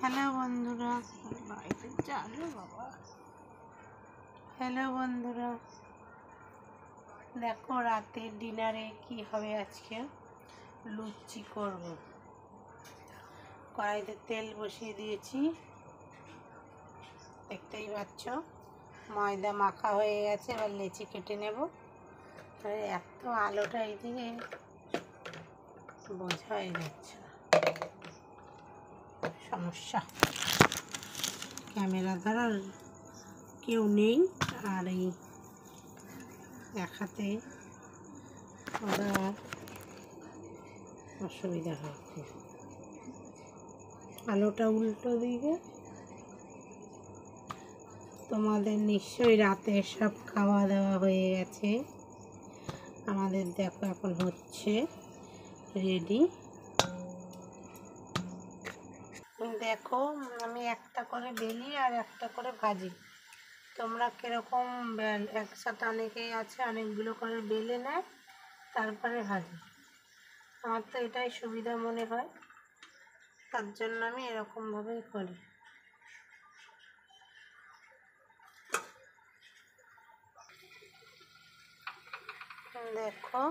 Hello বন্ধুরা, hello বন্ধুরা, দেখো রাতের ডিনারে কি হবে। আজকে লুচি করব। কড়াইতে তেল বসিয়ে দিয়েছি, দেখতেই পাচ্ছ। ময়দা মাখা হয়ে গেছে, এবার লেচি কেটে নেব। এত আলোটা এইদিকে বোঝাই যাচ্ছে না, সমস্যা। ক্যামেরা ধরার কেউ নেই, আর এই দেখাতে ওরা অসুবিধা হয়। আলোটা উল্টো দিকে। তোমাদের নিশ্চয়ই রাতে সব খাওয়া দাওয়া হয়ে গেছে। আমাদের দেখো এখন হচ্ছে রেডি। দেখো আমি একটা করে বেলি আর একটা করে ভাজি। তোমরা কীরকম একসাথে অনেকেই আছে অনেকগুলো করে বেলে নেয় তারপরে ভাজি। আমার তো এটাই সুবিধা মনে হয়, তার জন্য আমি এরকমভাবেই করি। দেখো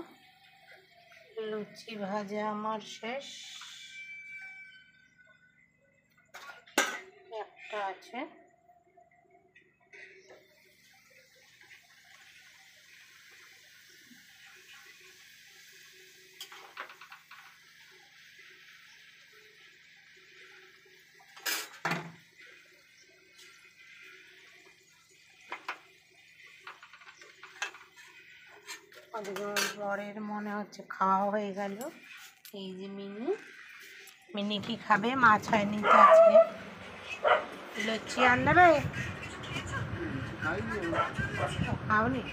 লুচি ভাজা আমার শেষ, একটা আছে। বরের মনে হচ্ছে খাওয়া হয়ে গেল। এই যে মিনি কি খাবে? মাছ হয়নি তো আজকে। লুচি আনবে? খাওনি?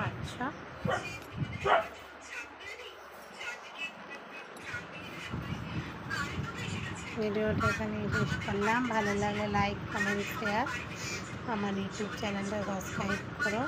আচ্ছা, ভিডিওটা এখানে শেষ করলাম। ভালো লাগলে লাইক, কমেন্ট, শেয়ার। আমার ইউটিউব চ্যানেলটা সাবস্ক্রাইব করো।